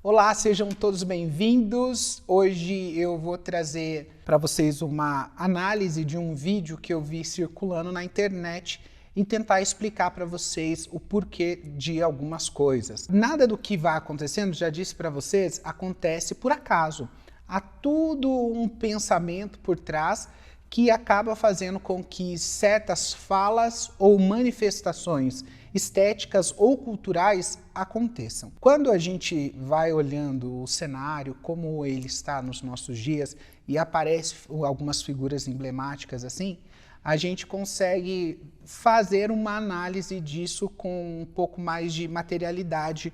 Olá, sejam todos bem-vindos. Hoje eu vou trazer para vocês uma análise de um vídeo que eu vi circulando na internet e tentar explicar para vocês o porquê de algumas coisas. Nada do que vai acontecendo, já disse para vocês, acontece por acaso. Há tudo um pensamento por trás que acaba fazendo com que certas falas ou manifestações estéticas ou culturais aconteçam. Quando a gente vai olhando o cenário, como ele está nos nossos dias, e aparecem algumas figuras emblemáticas assim, a gente consegue fazer uma análise disso com um pouco mais de materialidade,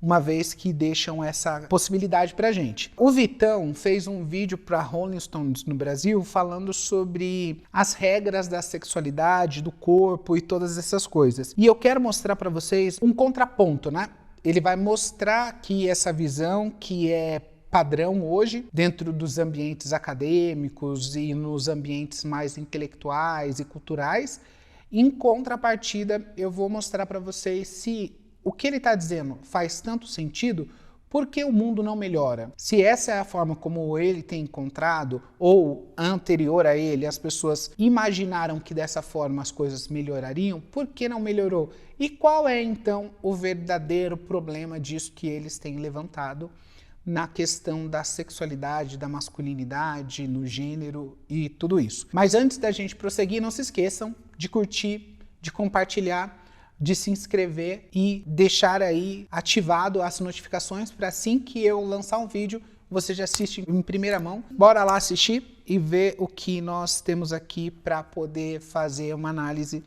uma vez que deixam essa possibilidade pra gente. O Vitão fez um vídeo para Rolling Stones no Brasil falando sobre as regras da sexualidade, do corpo e todas essas coisas. E eu quero mostrar para vocês um contraponto, né? Ele vai mostrar que essa visão que é padrão hoje, dentro dos ambientes acadêmicos e nos ambientes mais intelectuais e culturais, em contrapartida, eu vou mostrar para vocês se o que ele está dizendo faz tanto sentido, por que o mundo não melhora? Se essa é a forma como ele tem encontrado, ou anterior a ele, as pessoas imaginaram que dessa forma as coisas melhorariam, por que não melhorou? E qual é então o verdadeiro problema disso que eles têm levantado na questão da sexualidade, da masculinidade, no gênero e tudo isso? Mas antes da gente prosseguir, não se esqueçam de curtir, de compartilhar, de se inscrever e deixar aí ativado as notificações para assim que eu lançar um vídeo, você já assiste em primeira mão. Bora lá assistir e ver o que nós temos aqui para poder fazer uma análise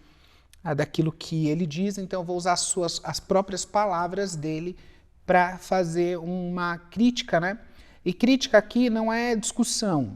daquilo que ele diz. Então eu vou usar as próprias palavras dele para fazer uma crítica, né? E crítica aqui não é discussão.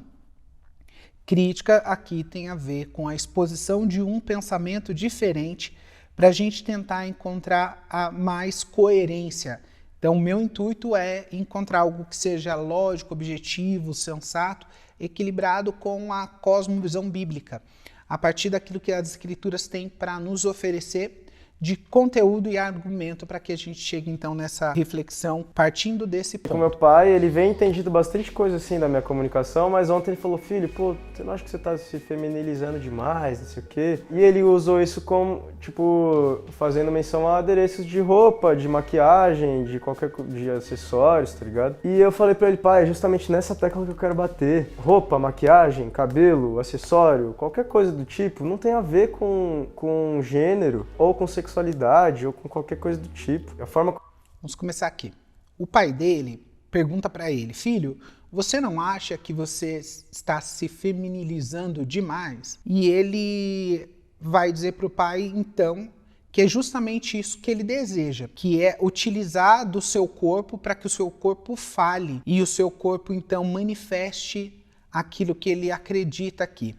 Crítica aqui tem a ver com a exposição de um pensamento diferente para a gente tentar encontrar a mais coerência. Então, o meu intuito é encontrar algo que seja lógico, objetivo, sensato, equilibrado com a cosmovisão bíblica, a partir daquilo que as escrituras têm para nos oferecer de conteúdo e argumento para que a gente chegue então nessa reflexão partindo desse ponto. Com meu pai, ele vem entendido bastante coisa assim da minha comunicação, mas ontem ele falou: filho, pô, você não acha que você tá se feminilizando demais, não sei o quê? E ele usou isso como, tipo, fazendo menção a adereços de roupa, de maquiagem, de acessórios, tá ligado? E eu falei pra ele: pai, é justamente nessa tecla que eu quero bater. Roupa, maquiagem, cabelo, acessório, qualquer coisa do tipo, não tem a ver com gênero ou com sexualidade ou com qualquer coisa do tipo. A forma... Vamos começar aqui. O pai dele pergunta para ele: filho, você não acha que você está se feminilizando demais? E ele vai dizer para o pai, então, que é justamente isso que ele deseja, que é utilizar do seu corpo para que o seu corpo fale e o seu corpo, então, manifeste aquilo que ele acredita aqui.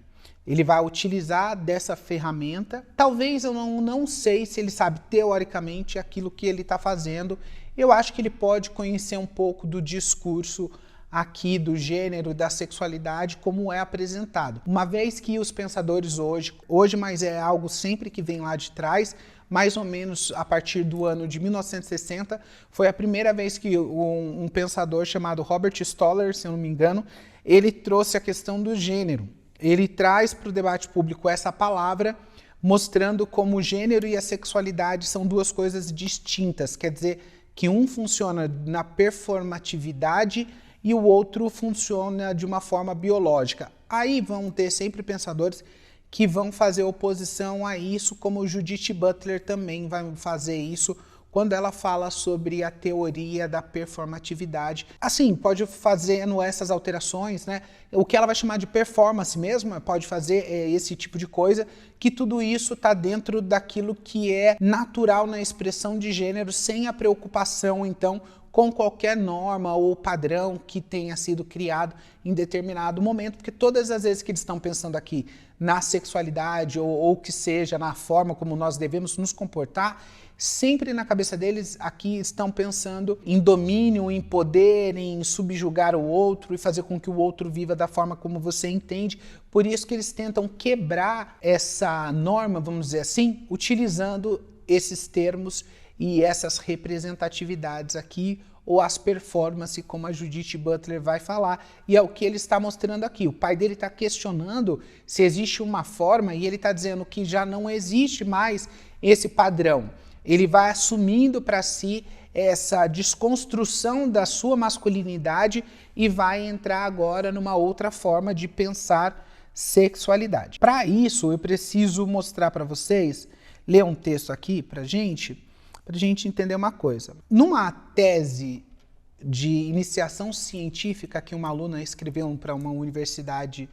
Ele vai utilizar dessa ferramenta. Talvez eu não sei se ele sabe teoricamente aquilo que ele está fazendo. Eu acho que ele pode conhecer um pouco do discurso aqui do gênero, da sexualidade, como é apresentado. Uma vez que os pensadores hoje, mas é algo sempre que vem lá de trás, mais ou menos a partir do ano de 1960, foi a primeira vez que um pensador chamado Robert Stoller, se eu não me engano, ele trouxe a questão do gênero. Ele traz para o debate público essa palavra, mostrando como o gênero e a sexualidade são duas coisas distintas. Quer dizer que um funciona na performatividade e o outro funciona de uma forma biológica. Aí vão ter sempre pensadores que vão fazer oposição a isso, como Judith Butler também vai fazer isso, quando ela fala sobre a teoria da performatividade. Assim, pode fazendo essas alterações, né? O que ela vai chamar de performance mesmo, pode fazer esse tipo de coisa, que tudo isso está dentro daquilo que é natural na expressão de gênero, sem a preocupação, então, com qualquer norma ou padrão que tenha sido criado em determinado momento, porque todas as vezes que eles estão pensando aqui na sexualidade ou que seja na forma como nós devemos nos comportar, sempre na cabeça deles aqui estão pensando em domínio, em poder, em subjugar o outro e fazer com que o outro viva da forma como você entende. Por isso que eles tentam quebrar essa norma, vamos dizer assim, utilizando esses termos e essas representatividades aqui, ou as performances, como a Judith Butler vai falar, e é o que ele está mostrando aqui. O pai dele está questionando se existe uma forma, e ele está dizendo que já não existe mais esse padrão. Ele vai assumindo para si essa desconstrução da sua masculinidade e vai entrar agora numa outra forma de pensar sexualidade. Para isso, eu preciso mostrar para vocês, ler um texto aqui para gente entender uma coisa. Numa tese de iniciação científica que uma aluna escreveu para uma universidade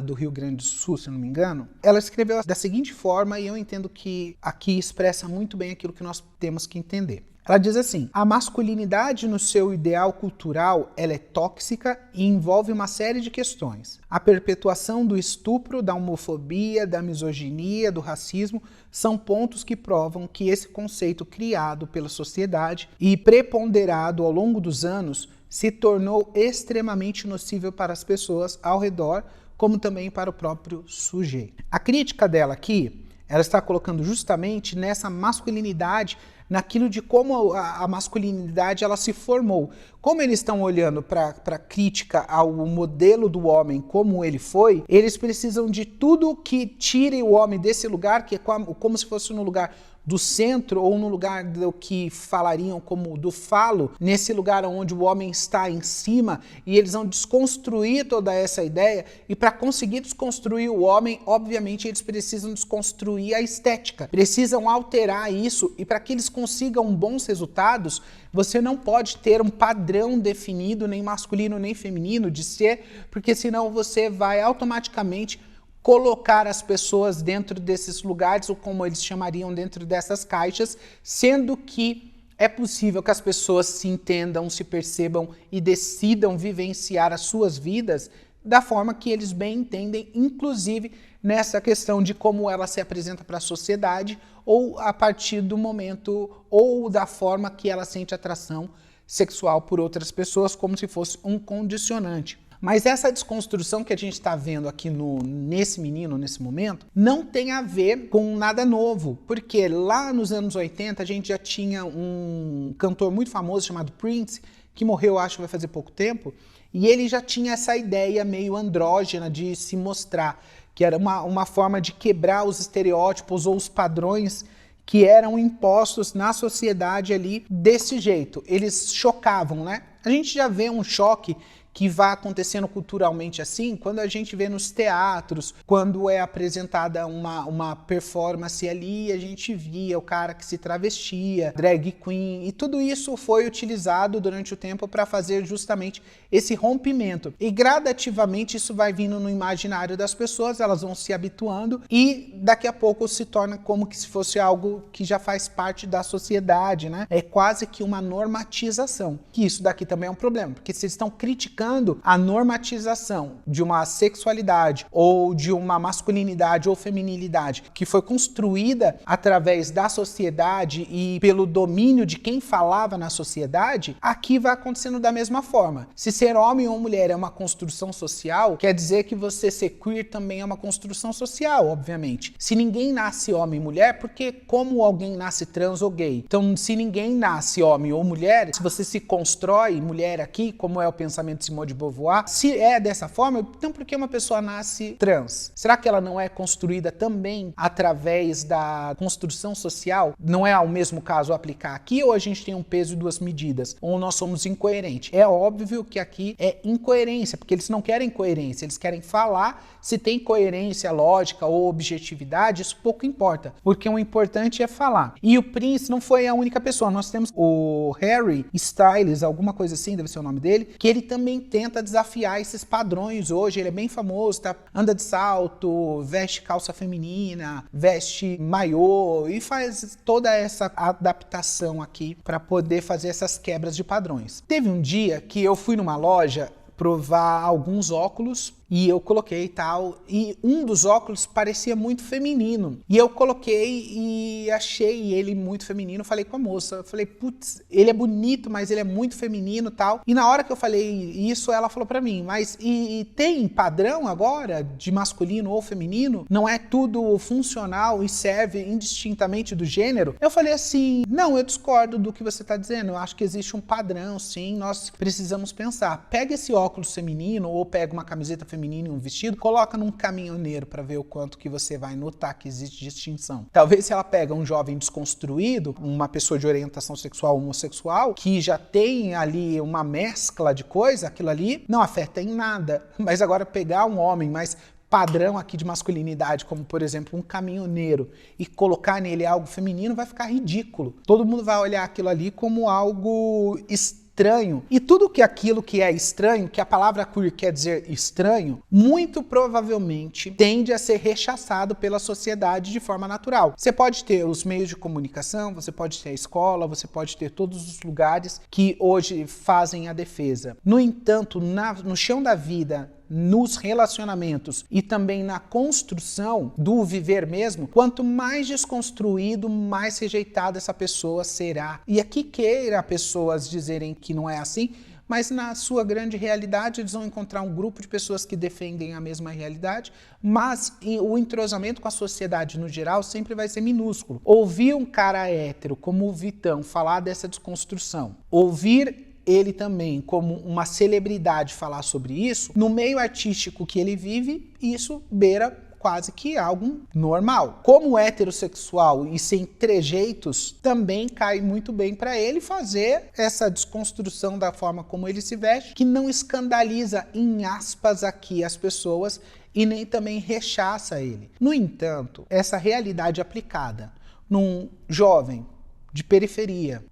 do Rio Grande do Sul, se não me engano, ela escreveu da seguinte forma, e eu entendo que aqui expressa muito bem aquilo que nós temos que entender. Ela diz assim: a masculinidade no seu ideal cultural, ela é tóxica e envolve uma série de questões. A perpetuação do estupro, da homofobia, da misoginia, do racismo são pontos que provam que esse conceito criado pela sociedade e preponderado ao longo dos anos se tornou extremamente nocivo para as pessoas ao redor, como também para o próprio sujeito. A crítica dela aqui, ela está colocando justamente nessa masculinidade, naquilo de como a masculinidade ela se formou. Como eles estão olhando para a crítica ao modelo do homem como ele foi, eles precisam de tudo que tire o homem desse lugar, que é como se fosse no lugar do centro ou no lugar do que falariam como do falo, nesse lugar onde o homem está em cima, e eles vão desconstruir toda essa ideia, e para conseguir desconstruir o homem, obviamente eles precisam desconstruir a estética, precisam alterar isso, e para que eles consigam bons resultados, você não pode ter um padrão definido, nem masculino nem feminino de ser, porque senão você vai automaticamente colocar as pessoas dentro desses lugares, ou como eles chamariam, dentro dessas caixas, sendo que é possível que as pessoas se entendam, se percebam e decidam vivenciar as suas vidas da forma que eles bem entendem, inclusive nessa questão de como ela se apresenta para a sociedade, ou a partir do momento, ou da forma que ela sente atração sexual por outras pessoas, como se fosse um condicionante. Mas essa desconstrução que a gente está vendo aqui nesse menino, nesse momento, não tem a ver com nada novo, porque lá nos anos 80 a gente já tinha um cantor muito famoso chamado Prince, que morreu, acho que vai fazer pouco tempo, e ele já tinha essa ideia meio andrógena de se mostrar, que era uma forma de quebrar os estereótipos ou os padrões que eram impostos na sociedade ali desse jeito. Eles chocavam, né? A gente já vê um choque que vai acontecendo culturalmente assim, quando a gente vê nos teatros, quando é apresentada uma performance ali, a gente via o cara que se travestia, drag queen, e tudo isso foi utilizado durante o tempo para fazer justamente esse rompimento. E gradativamente isso vai vindo no imaginário das pessoas, elas vão se habituando e daqui a pouco se torna como que se fosse algo que já faz parte da sociedade, né? É quase que uma normatização. Que isso daqui também é um problema, porque se eles estão criticando a normatização de uma sexualidade ou de uma masculinidade ou feminilidade que foi construída através da sociedade e pelo domínio de quem falava na sociedade, aqui vai acontecendo da mesma forma. Se ser homem ou mulher é uma construção social, quer dizer que você ser queer também é uma construção social, obviamente. Se ninguém nasce homem e mulher, porque como alguém nasce trans ou gay? Então, se ninguém nasce homem ou mulher, se você se constrói mulher aqui, como é o pensamento de Simone de Beauvoir, se é dessa forma, então por que uma pessoa nasce trans? Será que ela não é construída também através da construção social? Não é ao mesmo caso aplicar aqui, ou a gente tem um peso e duas medidas? Ou nós somos incoerentes? É óbvio que aqui é incoerência, porque eles não querem coerência, eles querem falar. Se tem coerência, lógica ou objetividade, isso pouco importa, porque o importante é falar. E o Prince não foi a única pessoa, nós temos o Harry Styles, alguma coisa assim, deve ser o nome dele, que ele também tenta desafiar esses padrões hoje. Ele é bem famoso, tá? Anda de salto, veste calça feminina, veste maiô e faz toda essa adaptação aqui para poder fazer essas quebras de padrões. Teve um dia que eu fui numa loja provar alguns óculos e eu coloquei e tal, e um dos óculos parecia muito feminino. E eu coloquei e achei ele muito feminino, falei com a moça, eu falei, putz, ele é bonito, mas ele é muito feminino e tal. E na hora que eu falei isso, ela falou pra mim, mas e tem padrão agora de masculino ou feminino? Não é tudo funcional e serve indistintamente do gênero? Eu falei assim, não, eu discordo do que você tá dizendo, eu acho que existe um padrão, sim, nós precisamos pensar. Pega esse óculos feminino ou pega uma camiseta feminina e um vestido, coloca num caminhoneiro para ver o quanto que você vai notar que existe distinção. Talvez se ela pega um jovem desconstruído, uma pessoa de orientação sexual homossexual, que já tem ali uma mescla de coisa, aquilo ali não afeta em nada. Mas agora pegar um homem mais padrão aqui de masculinidade, como por exemplo um caminhoneiro, e colocar nele algo feminino, vai ficar ridículo. Todo mundo vai olhar aquilo ali como algo estranho. E tudo que aquilo que é estranho, que a palavra queer quer dizer estranho, muito provavelmente tende a ser rechaçado pela sociedade de forma natural. Você pode ter os meios de comunicação, você pode ter a escola, você pode ter todos os lugares que hoje fazem a defesa. No entanto, no chão da vida, nos relacionamentos e também na construção do viver mesmo, quanto mais desconstruído, mais rejeitada essa pessoa será. E aqui queira pessoas dizerem que não é assim, mas na sua grande realidade eles vão encontrar um grupo de pessoas que defendem a mesma realidade, mas o entrosamento com a sociedade no geral sempre vai ser minúsculo. Ouvir um cara hétero como o Vitão falar dessa desconstrução, ouvir ele também como uma celebridade falar sobre isso, no meio artístico que ele vive, isso beira quase que algo normal. Como heterossexual e sem trejeitos, também cai muito bem para ele fazer essa desconstrução da forma como ele se veste, que não escandaliza, em aspas, aqui as pessoas e nem também rechaça ele. No entanto, essa realidade aplicada num jovem de periferia,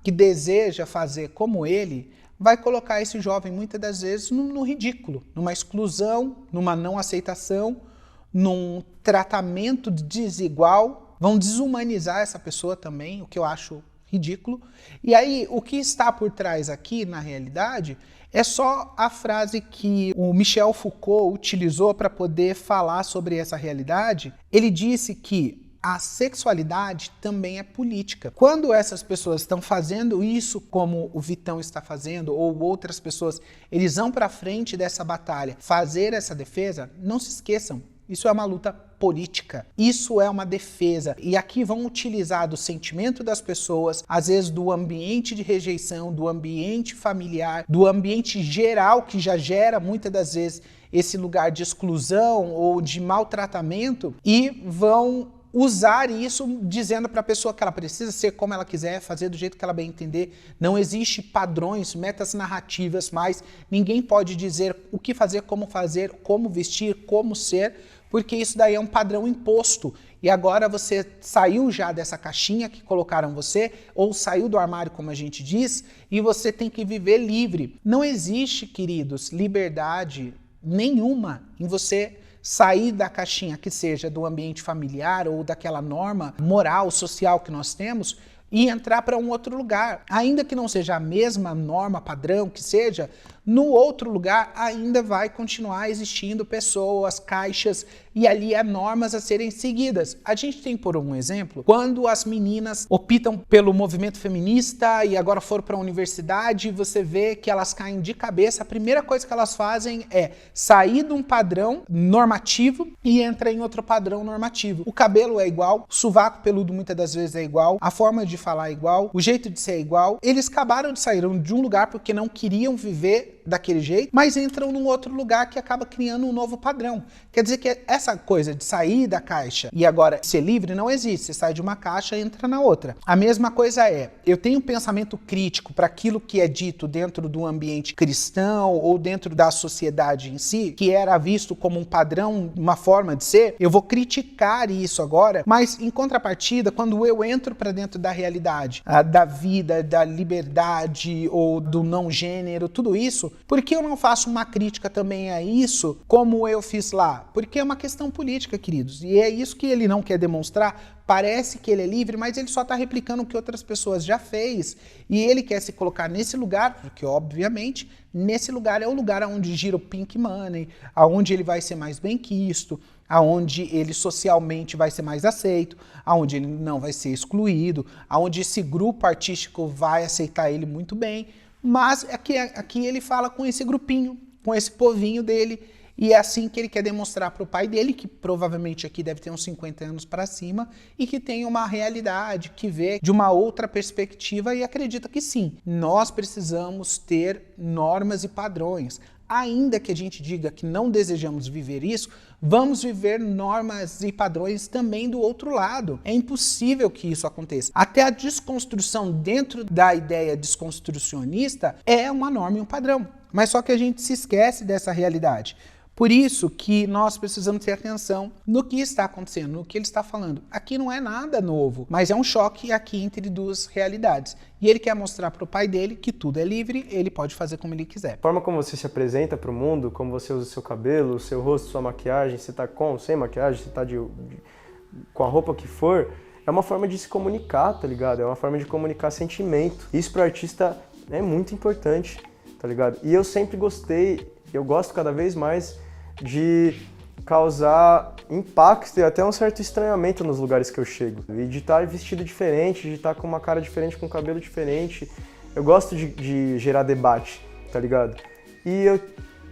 que deseja fazer como ele, vai colocar esse jovem muitas das vezes no ridículo, numa exclusão, numa não aceitação, num tratamento desigual, vão desumanizar essa pessoa também, o que eu acho ridículo. E aí, o que está por trás aqui, na realidade, é só a frase que o Michel Foucault utilizou para poder falar sobre essa realidade. Ele disse que a sexualidade também é política. Quando essas pessoas estão fazendo isso como o Vitão está fazendo, ou outras pessoas, eles vão para frente dessa batalha fazer essa defesa, não se esqueçam, isso é uma luta política, isso é uma defesa. E aqui vão utilizar do sentimento das pessoas, às vezes do ambiente de rejeição, do ambiente familiar, do ambiente geral que já gera muitas das vezes esse lugar de exclusão ou de maltratamento, e vão usar isso dizendo para a pessoa que ela precisa ser como ela quiser, fazer do jeito que ela bem entender. Não existe padrões, metas narrativas, mas ninguém pode dizer o que fazer, como vestir, como ser, porque isso daí é um padrão imposto. E agora você saiu já dessa caixinha que colocaram você, ou saiu do armário, como a gente diz, e você tem que viver livre. Não existe, queridos, liberdade nenhuma em você sair da caixinha, que seja do ambiente familiar ou daquela norma moral, social que nós temos, e entrar para um outro lugar. Ainda que não seja a mesma norma, padrão, que seja, no outro lugar ainda vai continuar existindo pessoas, caixas, e ali há normas a serem seguidas. A gente tem, por um exemplo, quando as meninas optam pelo movimento feminista e agora foram para a universidade, você vê que elas caem de cabeça, a primeira coisa que elas fazem é sair de um padrão normativo e entrar em outro padrão normativo. O cabelo é igual, o sovaco peludo muitas das vezes é igual, a forma de falar é igual, o jeito de ser é igual. Eles acabaram de sair de um lugar porque não queriam viver daquele jeito, mas entram num outro lugar que acaba criando um novo padrão. Quer dizer que essa coisa de sair da caixa e agora ser livre não existe. Você sai de uma caixa e entra na outra. A mesma coisa é, eu tenho um pensamento crítico para aquilo que é dito dentro do ambiente cristão ou dentro da sociedade em si, que era visto como um padrão, uma forma de ser, eu vou criticar isso agora, mas em contrapartida, quando eu entro para dentro da realidade, da vida, da liberdade ou do não gênero, tudo isso, por que eu não faço uma crítica também a isso, como eu fiz lá? Porque é uma questão política, queridos, e é isso que ele não quer demonstrar Parece que ele é livre, mas ele só está replicando o que outras pessoas já fez. E ele quer se colocar nesse lugar, porque obviamente nesse lugar é o lugar onde gira o pink money, aonde ele vai ser mais benquisto, aonde ele socialmente vai ser mais aceito, aonde ele não vai ser excluído, aonde esse grupo artístico vai aceitar ele muito bem. Mas aqui ele fala com esse grupinho, com esse povinho dele, e é assim que ele quer demonstrar para o pai dele, que provavelmente aqui deve ter uns 50 anos para cima, e que tem uma realidade, que vê de uma outra perspectiva e acredita que sim, nós precisamos ter normas e padrões. Ainda que a gente diga que não desejamos viver isso, vamos viver normas e padrões também do outro lado. É impossível que isso aconteça. Até a desconstrução dentro da ideia desconstrucionista é uma norma e um padrão. Mas só que a gente se esquece dessa realidade. Por isso que nós precisamos ter atenção no que está acontecendo, no que ele está falando. Aqui não é nada novo, mas é um choque aqui entre duas realidades. E ele quer mostrar para o pai dele que tudo é livre, ele pode fazer como ele quiser. A forma como você se apresenta para o mundo, como você usa o seu cabelo, o seu rosto, sua maquiagem, você está com, sem maquiagem, você está com a roupa que for, é uma forma de se comunicar, tá ligado? É uma forma de comunicar sentimento. Isso para o artista é muito importante, tá ligado? E eu sempre gostei, eu gosto cada vez mais de causar impacto e até um certo estranhamento nos lugares que eu chego. E de estar vestido diferente, de estar com uma cara diferente, com um cabelo diferente. Eu gosto de gerar debate, tá ligado? E eu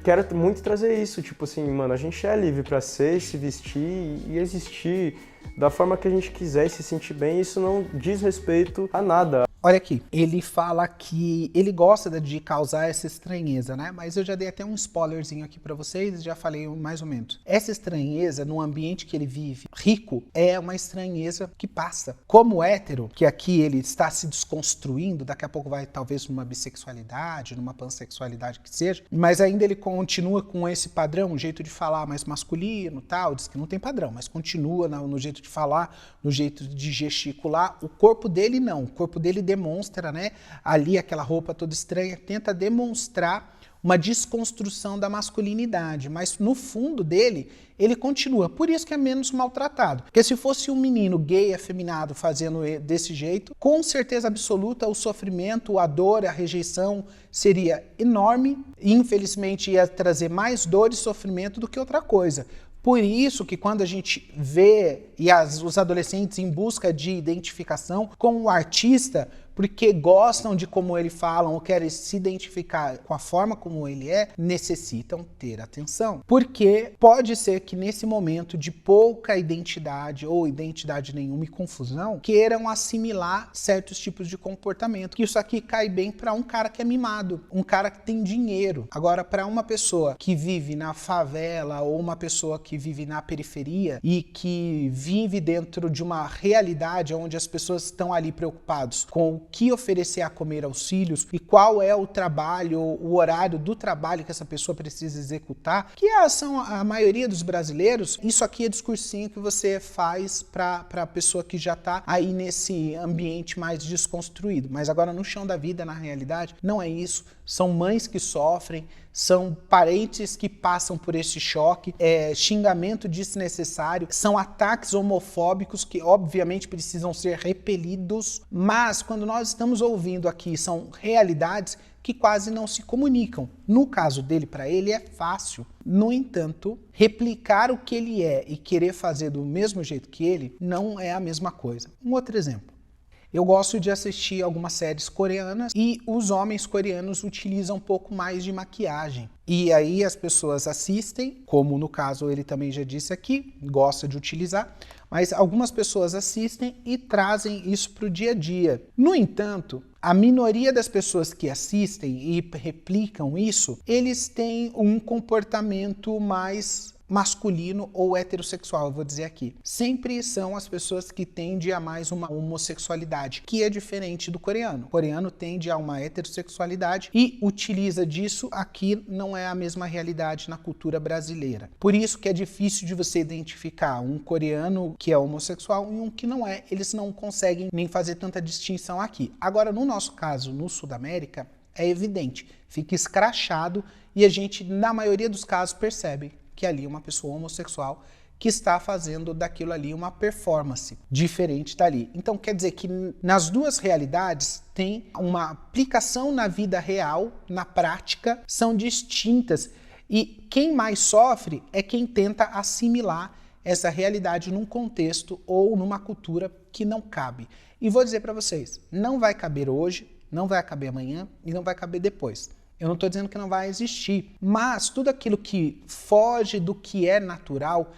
quero muito trazer isso, tipo assim, mano, a gente é livre pra ser, se vestir e existir da forma que a gente quiser e se sentir bem, isso não diz respeito a nada. Olha aqui, ele fala que ele gosta de causar essa estranheza, né? Mas eu já dei até um spoilerzinho aqui pra vocês, já falei mais ou menos. Essa estranheza no ambiente que ele vive, rico, é uma estranheza que passa. Como hétero, que aqui ele está se desconstruindo, daqui a pouco vai talvez numa bissexualidade, numa pansexualidade que seja, mas ainda ele continua com esse padrão, um jeito de falar mais masculino, tal, diz que não tem padrão, mas continua no jeito de falar, no jeito de gesticular. O corpo dele não, o corpo dele demonstra, né, ali aquela roupa toda estranha, tenta demonstrar uma desconstrução da masculinidade, mas no fundo dele, ele continua. Por isso que é menos maltratado. Porque se fosse um menino gay, afeminado, fazendo desse jeito, com certeza absoluta, o sofrimento, a dor, a rejeição seria enorme e infelizmente ia trazer mais dor e sofrimento do que outra coisa. Por isso que quando a gente vê os adolescentes em busca de identificação com o artista, porque gostam de como ele fala ou querem se identificar com a forma como ele é, necessitam ter atenção. Porque pode ser que nesse momento de pouca identidade ou identidade nenhuma e confusão, queiram assimilar certos tipos de comportamento. Que isso aqui cai bem para um cara que é mimado, um cara que tem dinheiro. Agora, para uma pessoa que vive na favela ou uma pessoa que vive na periferia e que vive dentro de uma realidade onde as pessoas estão ali preocupados com o que oferecer a comer aos filhos e qual é o trabalho, o horário do trabalho que essa pessoa precisa executar, que são a maioria dos brasileiros. Isso aqui é discursinho que você faz para a pessoa que já está aí nesse ambiente mais desconstruído. Mas agora no chão da vida, na realidade, não é isso. São mães que sofrem, são parentes que passam por esse choque, xingamento desnecessário, são ataques homofóbicos que obviamente precisam ser repelidos, mas quando nós estamos ouvindo aqui são realidades que quase não se comunicam. No caso dele, para ele é fácil. No entanto, replicar o que ele é e querer fazer do mesmo jeito que ele não é a mesma coisa. Um outro exemplo. Eu gosto de assistir algumas séries coreanas e os homens coreanos utilizam um pouco mais de maquiagem. E aí as pessoas assistem, como no caso ele também já disse aqui, gosta de utilizar, mas algumas pessoas assistem e trazem isso para o dia a dia. No entanto, a minoria das pessoas que assistem e replicam isso, eles têm um comportamento mais masculino ou heterossexual, eu vou dizer aqui. Sempre são as pessoas que tendem a mais uma homossexualidade, que é diferente do coreano. O coreano tende a uma heterossexualidade e utiliza disso. Aqui não é a mesma realidade na cultura brasileira. Por isso que é difícil de você identificar um coreano que é homossexual e um que não é. Eles não conseguem nem fazer tanta distinção aqui. Agora, no nosso caso, no Sudamérica, é evidente. Fica escrachado e a gente, na maioria dos casos, percebe que ali é uma pessoa homossexual que está fazendo daquilo ali uma performance diferente dali. Então quer dizer que nas duas realidades tem uma aplicação na vida real, na prática, são distintas. E quem mais sofre é quem tenta assimilar essa realidade num contexto ou numa cultura que não cabe. E vou dizer para vocês, não vai caber hoje, não vai caber amanhã e não vai caber depois. Eu não estou dizendo que não vai existir, mas tudo aquilo que foge do que é natural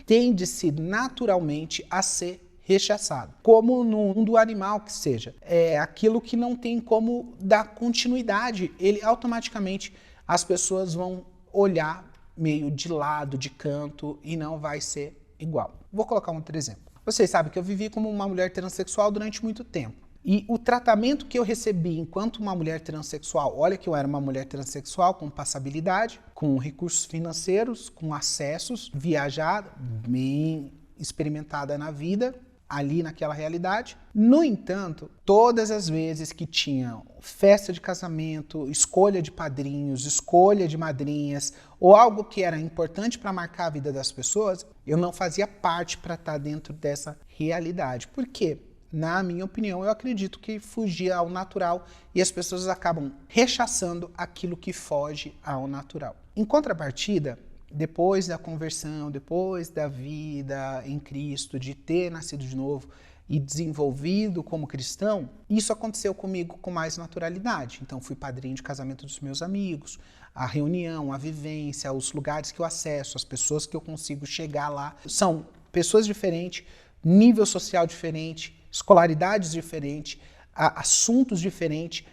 tende-se naturalmente a ser rechaçado. Como no mundo animal que seja. É aquilo que não tem como dar continuidade. Ele automaticamente, as pessoas vão olhar meio de lado, de canto, e não vai ser igual. Vou colocar um outro exemplo. Vocês sabem que eu vivi como uma mulher transexual durante muito tempo. E o tratamento que eu recebi enquanto uma mulher transexual, olha que eu era uma mulher transexual com passabilidade, com recursos financeiros, com acessos, viajada, bem experimentada na vida, ali naquela realidade. No entanto, todas as vezes que tinha festa de casamento, escolha de padrinhos, escolha de madrinhas, ou algo que era importante para marcar a vida das pessoas, eu não fazia parte para estar dentro dessa realidade. Por quê? Na minha opinião, eu acredito que fugia ao natural e as pessoas acabam rechaçando aquilo que foge ao natural. Em contrapartida, depois da conversão, depois da vida em Cristo, de ter nascido de novo e desenvolvido como cristão, isso aconteceu comigo com mais naturalidade. Então, fui padrinho de casamento dos meus amigos, a reunião, a vivência, os lugares que eu acesso, as pessoas que eu consigo chegar lá. São pessoas diferentes, nível social diferente, escolaridades diferentes, assuntos diferentes,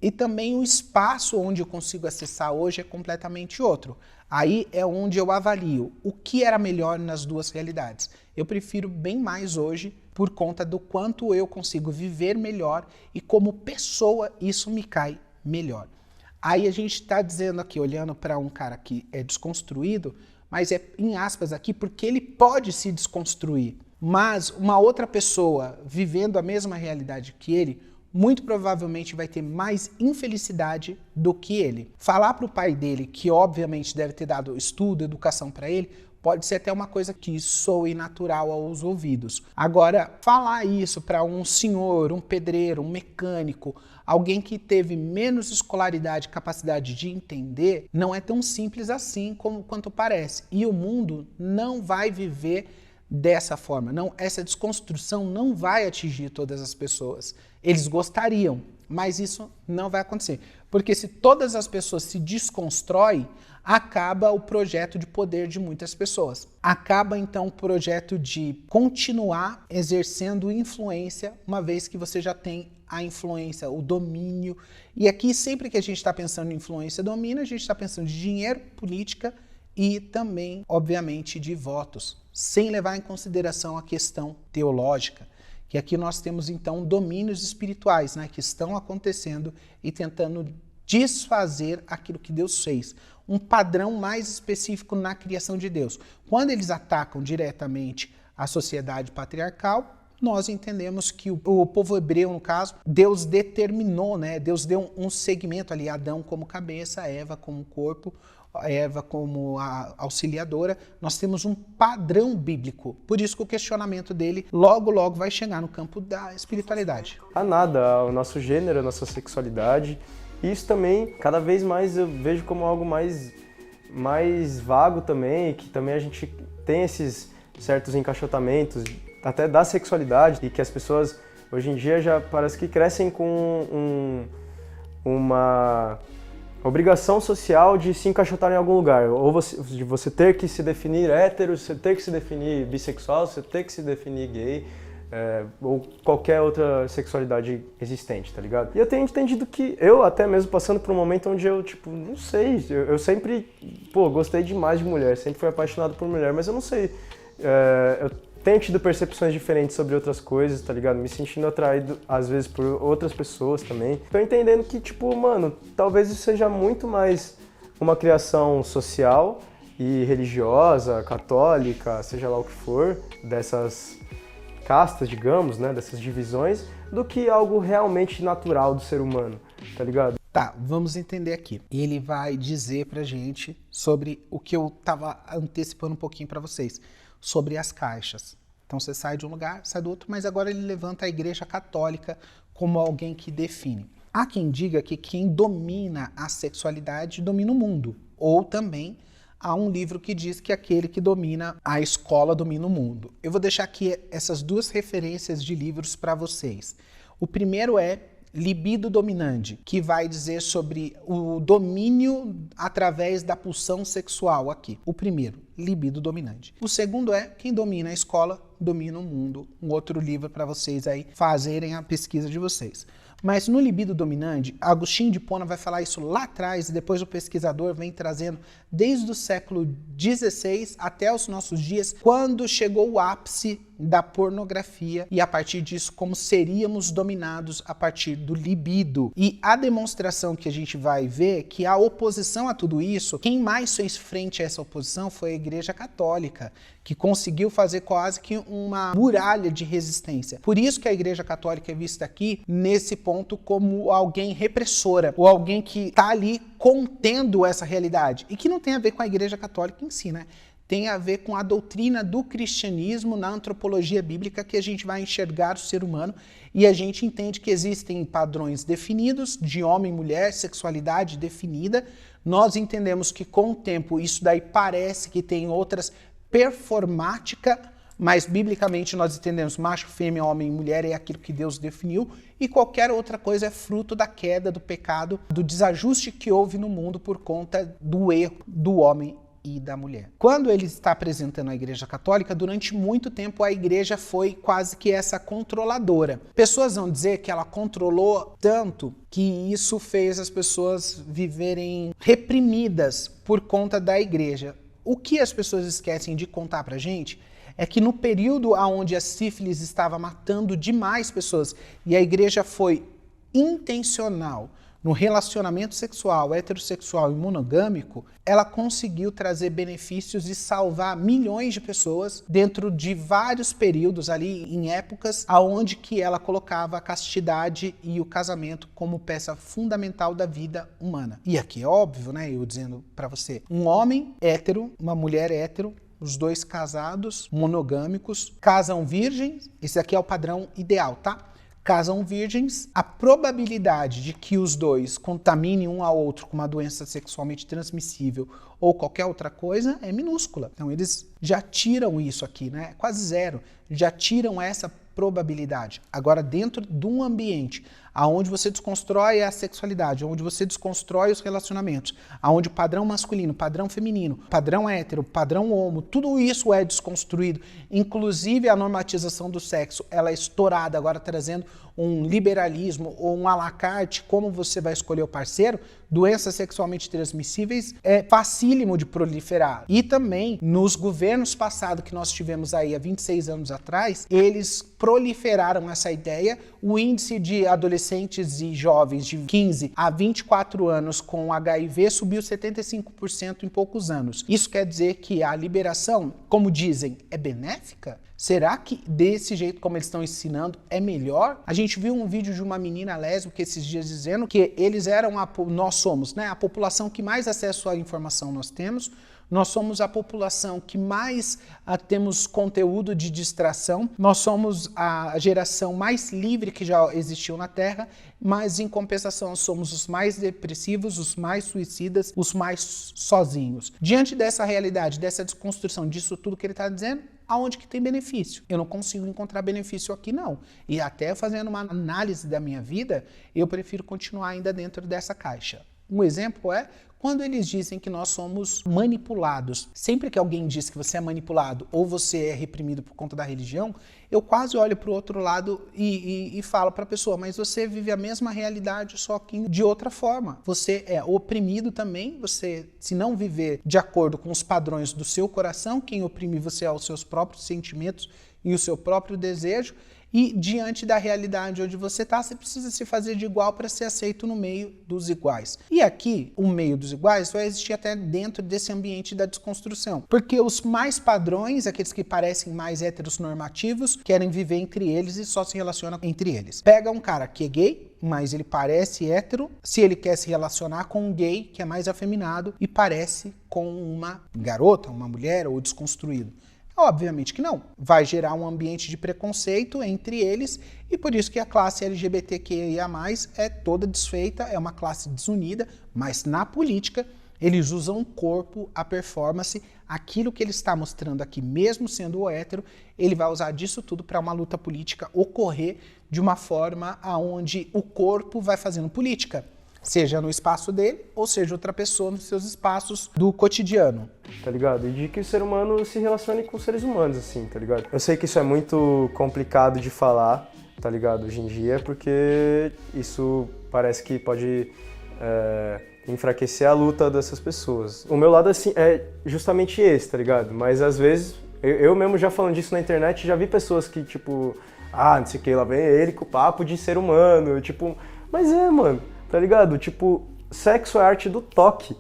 e também o espaço onde eu consigo acessar hoje é completamente outro. Aí é onde eu avalio o que era melhor nas duas realidades. Eu prefiro bem mais hoje por conta do quanto eu consigo viver melhor e como pessoa isso me cai melhor. Aí a gente está dizendo aqui, olhando para um cara que é desconstruído, mas é em aspas aqui porque ele pode se desconstruir. Mas uma outra pessoa vivendo a mesma realidade que ele, muito provavelmente vai ter mais infelicidade do que ele. Falar para o pai dele, que obviamente deve ter dado estudo, educação para ele, pode ser até uma coisa que soe natural aos ouvidos. Agora, falar isso para um senhor, um pedreiro, um mecânico, alguém que teve menos escolaridade, capacidade de entender, não é tão simples assim quanto parece. E o mundo não vai viver dessa forma. Não, essa desconstrução não vai atingir todas as pessoas. Eles gostariam, mas isso não vai acontecer. Porque se todas as pessoas se desconstroem, acaba o projeto de poder de muitas pessoas. Acaba então o projeto de continuar exercendo influência, uma vez que você já tem a influência, o domínio. E aqui sempre que a gente está pensando em influência e domínio, a gente está pensando de dinheiro, política e também, obviamente, de votos, sem levar em consideração a questão teológica, que aqui nós temos então domínios espirituais, né, que estão acontecendo e tentando desfazer aquilo que Deus fez. Um padrão mais específico na criação de Deus. Quando eles atacam diretamente a sociedade patriarcal, nós entendemos que o povo hebreu, no caso, Deus determinou, né? Deus deu um segmento ali, Adão como cabeça, Eva como corpo, Eva como a auxiliadora. Nós temos um padrão bíblico. Por isso que o questionamento dele logo vai chegar no campo da espiritualidade. A nada, ao nosso gênero, a nossa sexualidade. E isso também, cada vez mais eu vejo como algo mais vago também, que também a gente tem esses certos encaixotamentos, até da sexualidade, e que as pessoas hoje em dia já parece que crescem com uma obrigação social de se encaixotar em algum lugar, ou de você ter que se definir hétero, você ter que se definir bissexual, você ter que se definir gay, ou qualquer outra sexualidade existente, tá ligado? E eu tenho entendido que eu até mesmo passando por um momento onde eu, não sei, eu sempre, gostei demais de mulher, sempre fui apaixonado por mulher, mas eu não sei, eu tenho tido percepções diferentes sobre outras coisas, tá ligado? Me sentindo atraído, às vezes, por outras pessoas também. Tô entendendo que, talvez isso seja muito mais uma criação social e religiosa, católica, seja lá o que for, dessas castas, digamos, né? Dessas divisões, do que algo realmente natural do ser humano, tá ligado? Tá, vamos entender aqui. Ele vai dizer pra gente sobre o que eu tava antecipando um pouquinho pra vocês, sobre as caixas. Então você sai de um lugar, sai do outro, mas agora ele levanta a Igreja Católica como alguém que define. Há quem diga que quem domina a sexualidade domina o mundo, ou também há um livro que diz que aquele que domina a escola domina o mundo. Eu vou deixar aqui essas duas referências de livros para vocês. O primeiro é Libido Dominandi, que vai dizer sobre o domínio através da pulsão sexual aqui. O primeiro, Libido Dominandi. O segundo é Quem Domina a Escola Domina o Mundo. Um outro livro para vocês aí fazerem a pesquisa de vocês. Mas no Libido Dominandi, Agostinho de Hipona vai falar isso lá atrás e depois o pesquisador vem trazendo desde o século XVI até os nossos dias, quando chegou o ápice da pornografia e a partir disso como seríamos dominados a partir do libido. E a demonstração que a gente vai ver que a oposição a tudo isso, quem mais fez frente a essa oposição foi a Igreja Católica, que conseguiu fazer quase que uma muralha de resistência. Por isso que a Igreja Católica é vista aqui nesse ponto como alguém repressora, ou alguém que está ali contendo essa realidade, e que não tem a ver com a Igreja Católica em si, né? Tem a ver com a doutrina do cristianismo na antropologia bíblica, que a gente vai enxergar o ser humano e a gente entende que existem padrões definidos de homem e mulher, sexualidade definida. Nós entendemos que com o tempo isso daí parece que tem outras performática, mas biblicamente nós entendemos macho, fêmea, homem e mulher é aquilo que Deus definiu e qualquer outra coisa é fruto da queda, do pecado, do desajuste que houve no mundo por conta do erro do homem e da mulher. Quando ele está apresentando a Igreja Católica, durante muito tempo a Igreja foi quase que essa controladora. Pessoas vão dizer que ela controlou tanto que isso fez as pessoas viverem reprimidas por conta da Igreja. O que as pessoas esquecem de contar pra gente é que no período onde a sífilis estava matando demais pessoas e a Igreja foi intencional no relacionamento sexual, heterossexual e monogâmico, ela conseguiu trazer benefícios e salvar milhões de pessoas dentro de vários períodos ali, em épocas onde que ela colocava a castidade e o casamento como peça fundamental da vida humana. E aqui é óbvio, né, eu dizendo para você, um homem hétero, uma mulher hétero, os dois casados, monogâmicos, casam virgens, esse aqui é o padrão ideal, tá? Casam virgens, a probabilidade de que os dois contaminem um ao outro com uma doença sexualmente transmissível ou qualquer outra coisa é minúscula. Então eles já tiram isso aqui, né? Quase zero. Já tiram essa probabilidade. Agora, dentro de um ambiente onde você desconstrói a sexualidade, onde você desconstrói os relacionamentos, onde o padrão masculino, padrão feminino, padrão hétero, padrão homo, tudo isso é desconstruído, inclusive a normatização do sexo, ela é estourada, agora trazendo um liberalismo ou um à la carte, como você vai escolher o parceiro, doenças sexualmente transmissíveis é facílimo de proliferar. E também, nos governos passados que nós tivemos aí há 26 anos atrás, eles proliferaram essa ideia, o índice de adolescentes e jovens de 15 a 24 anos com HIV subiu 75% em poucos anos. Isso quer dizer que a liberação, como dizem, é benéfica? Será que desse jeito como eles estão ensinando é melhor? A gente viu um vídeo de uma menina lésbica esses dias dizendo que eles eram, nós somos, né, a população que mais acesso à informação nós temos, nós somos a população que mais temos conteúdo de distração, nós somos a geração mais livre que já existiu na Terra, mas em compensação somos os mais depressivos, os mais suicidas, os mais sozinhos. Diante dessa realidade, dessa desconstrução disso tudo que ele está dizendo, aonde que tem benefício? Eu não consigo encontrar benefício aqui não. E até fazendo uma análise da minha vida, eu prefiro continuar ainda dentro dessa caixa. Um exemplo é quando eles dizem que nós somos manipulados. Sempre que alguém diz que você é manipulado ou você é reprimido por conta da religião, eu quase olho para o outro lado e falo para a pessoa, mas você vive a mesma realidade, só que de outra forma. Você é oprimido também, você, se não viver de acordo com os padrões do seu coração, quem oprime você é os seus próprios sentimentos e o seu próprio desejo, e diante da realidade onde você está, você precisa se fazer de igual para ser aceito no meio dos iguais. E aqui, o meio dos iguais vai existir até dentro desse ambiente da desconstrução. Porque os mais padrões, aqueles que parecem mais heteronormativos, querem viver entre eles e só se relacionam entre eles. Pega um cara que é gay, mas ele parece hétero, se ele quer se relacionar com um gay que é mais afeminado e parece com uma garota, uma mulher ou desconstruído. Obviamente que não. Vai gerar um ambiente de preconceito entre eles e por isso que a classe LGBTQIA+, é toda desfeita, é uma classe desunida, mas na política eles usam o corpo, a performance, aquilo que ele está mostrando aqui, mesmo sendo o hétero, ele vai usar disso tudo para uma luta política ocorrer de uma forma aonde o corpo vai fazendo política, seja no espaço dele ou seja outra pessoa nos seus espaços do cotidiano. Tá ligado? E de que o ser humano se relacione com os seres humanos, assim, tá ligado? Eu sei que isso é muito complicado de falar, tá ligado? Hoje em dia, porque isso parece que pode enfraquecer a luta dessas pessoas. O meu lado, assim, é justamente esse, tá ligado? Mas às vezes, eu mesmo já falando disso na internet, já vi pessoas que, tipo, não sei o que, lá vem ele com o papo de ser humano, tipo, mas mano, tá ligado? Tipo, sexo é arte do toque.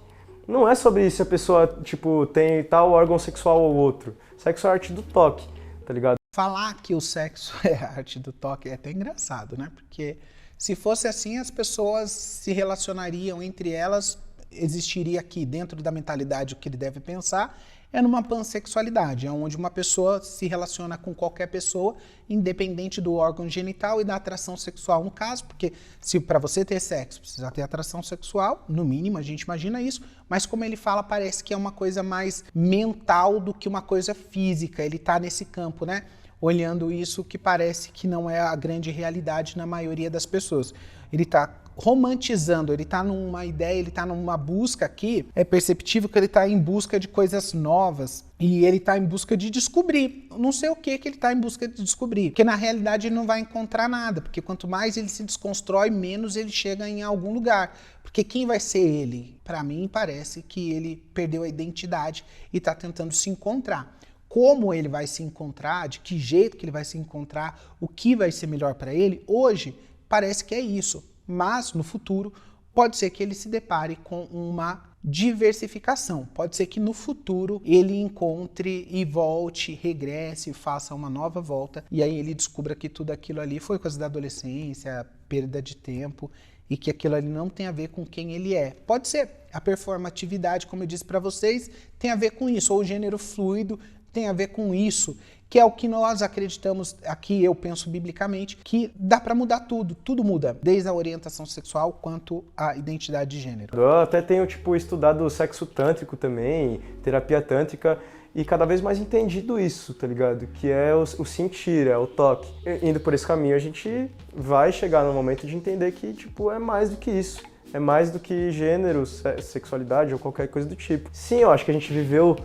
Não é sobre se a pessoa, tipo, tem tal órgão sexual ou outro. Sexo é arte do toque, tá ligado? Falar que o sexo é arte do toque é até engraçado, né? Porque se fosse assim, as pessoas se relacionariam entre elas, existiria aqui dentro da mentalidade o que ele deve pensar, é numa pansexualidade, onde uma pessoa se relaciona com qualquer pessoa, independente do órgão genital e da atração sexual no caso, porque se para você ter sexo precisa ter atração sexual, no mínimo a gente imagina isso, mas como ele fala, parece que é uma coisa mais mental do que uma coisa física, ele está nesse campo, né? Olhando isso que parece que não é a grande realidade na maioria das pessoas. Ele está romantizando, ele está numa ideia, ele está numa busca aqui, é perceptível que ele está em busca de coisas novas e ele está em busca de descobrir. Não sei o que ele está em busca de descobrir, porque na realidade ele não vai encontrar nada, porque quanto mais ele se desconstrói, menos ele chega em algum lugar. Porque quem vai ser ele? Para mim parece que ele perdeu a identidade e está tentando se encontrar. Como ele vai se encontrar, de que jeito que ele vai se encontrar, o que vai ser melhor para ele, hoje parece que é isso. Mas no futuro pode ser que ele se depare com uma diversificação. Pode ser que no futuro ele encontre e volte, regresse, faça uma nova volta e aí ele descubra que tudo aquilo ali foi coisa da adolescência, perda de tempo e que aquilo ali não tem a ver com quem ele é. Pode ser. A performatividade, como eu disse para vocês, tem a ver com isso, ou o gênero fluido tem a ver com isso, que é o que nós acreditamos, aqui eu penso biblicamente, que dá para mudar tudo, tudo muda, desde a orientação sexual quanto a identidade de gênero. Eu até tenho, tipo, estudado sexo tântrico também, terapia tântrica, e cada vez mais entendido isso, tá ligado? Que é o sentir, é o toque. E, indo por esse caminho, a gente vai chegar no momento de entender que, tipo, é mais do que isso. É mais do que gênero, sexualidade ou qualquer coisa do tipo. Sim, eu acho que a gente viveu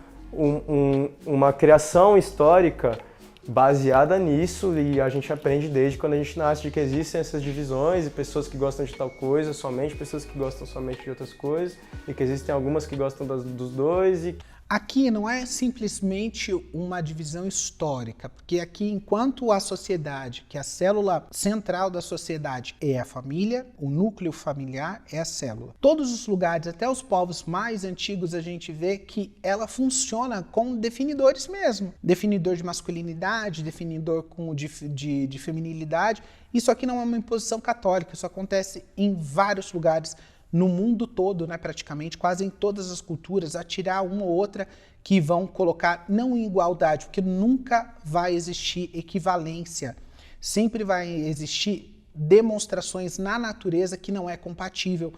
uma criação histórica baseada nisso e a gente aprende desde quando a gente nasce de que existem essas divisões e pessoas que gostam de tal coisa somente, pessoas que gostam somente de outras coisas e que existem algumas que gostam dos dois e... Aqui não é simplesmente uma divisão histórica, porque aqui, enquanto a sociedade, que é a célula central da sociedade é a família, o núcleo familiar é a célula. Todos os lugares, até os povos mais antigos, a gente vê que ela funciona com definidores mesmo. Definidor de masculinidade, definidor de feminilidade. Isso aqui não é uma imposição católica, isso acontece em vários lugares no mundo todo, né, praticamente, quase em todas as culturas, a tirar uma ou outra que vão colocar não em igualdade, porque nunca vai existir equivalência. Sempre vai existir demonstrações na natureza que não é compatível,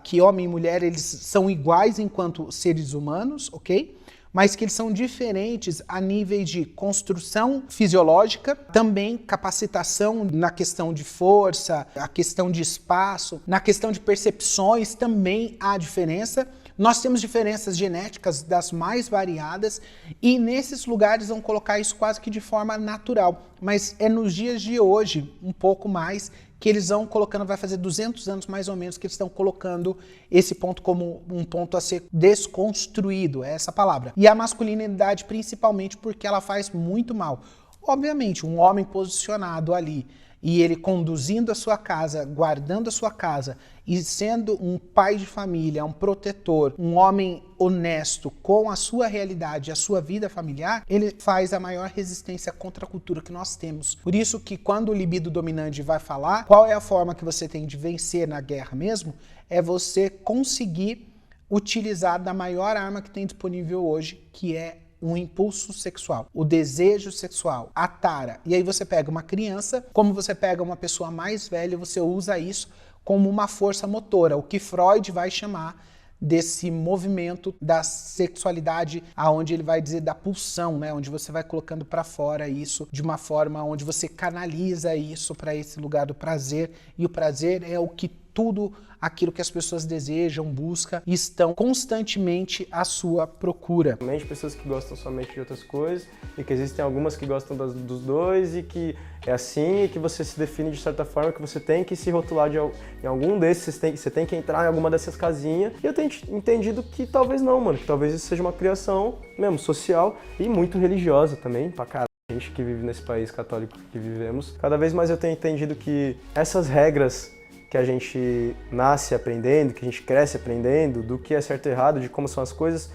que homem e mulher eles são iguais enquanto seres humanos, ok? Mas que eles são diferentes a níveis de construção fisiológica, também capacitação na questão de força, a questão de espaço, na questão de percepções também há diferença. Nós temos diferenças genéticas das mais variadas e nesses lugares vão colocar isso quase que de forma natural, mas é nos dias de hoje, um pouco mais, que eles vão colocando, vai fazer 200 anos mais ou menos, que eles estão colocando esse ponto como um ponto a ser desconstruído, é essa palavra. E a masculinidade principalmente porque ela faz muito mal. Obviamente, um homem posicionado ali e ele conduzindo a sua casa, guardando a sua casa e sendo um pai de família, um protetor, um homem honesto com a sua realidade, a sua vida familiar, ele faz a maior resistência contra a cultura que nós temos. Por isso que quando o libido dominante vai falar, qual é a forma que você tem de vencer na guerra mesmo? É você conseguir utilizar da maior arma que tem disponível hoje, que é um impulso sexual, o desejo sexual, a tara. E aí você pega uma criança, como você pega uma pessoa mais velha, você usa isso como uma força motora, o que Freud vai chamar desse movimento da sexualidade, aonde ele vai dizer da pulsão, né? Onde você vai colocando para fora isso de uma forma onde você canaliza isso para esse lugar do prazer, e o prazer é o que tudo aquilo que as pessoas desejam, buscam e estão constantemente à sua procura. Realmente pessoas que gostam somente de outras coisas e que existem algumas que gostam dos dois e que é assim e que você se define de certa forma, que você tem que se rotular em algum desses, você tem que entrar em alguma dessas casinhas. E eu tenho entendido que talvez não, mano, que talvez isso seja uma criação mesmo social e muito religiosa também, pra caralho. A gente que vive nesse país católico que vivemos, cada vez mais eu tenho entendido que essas regras que a gente nasce aprendendo, que a gente cresce aprendendo, do que é certo e errado, de como são as coisas,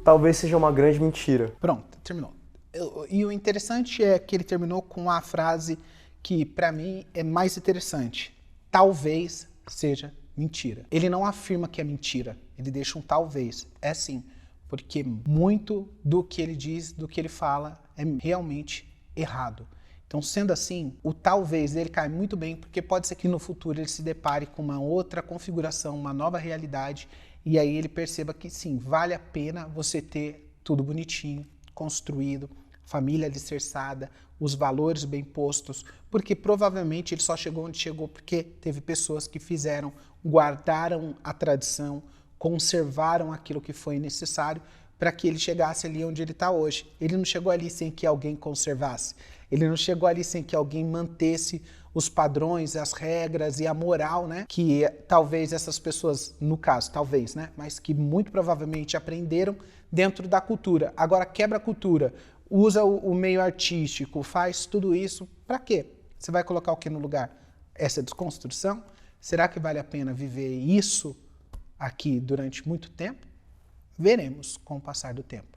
talvez seja uma grande mentira. Pronto, terminou. E o interessante é que ele terminou com a frase que, para mim, é mais interessante. Talvez seja mentira. Ele não afirma que é mentira, ele deixa um talvez. É sim, porque muito do que ele diz, do que ele fala, é realmente errado. Então, sendo assim, o talvez dele cai muito bem, porque pode ser que no futuro ele se depare com uma outra configuração, uma nova realidade, e aí ele perceba que sim, vale a pena você ter tudo bonitinho, construído, família alicerçada, os valores bem postos, porque provavelmente ele só chegou onde chegou porque teve pessoas que fizeram, guardaram a tradição, conservaram aquilo que foi necessário para que ele chegasse ali onde ele está hoje. Ele não chegou ali sem que alguém conservasse. Ele não chegou ali sem que alguém mantesse os padrões, as regras e a moral, né? Que talvez essas pessoas, no caso, talvez, né? Mas que muito provavelmente aprenderam dentro da cultura. Agora quebra a cultura, usa o meio artístico, faz tudo isso, para quê? Você vai colocar o que no lugar? Essa desconstrução? Será que vale a pena viver isso aqui durante muito tempo? Veremos com o passar do tempo.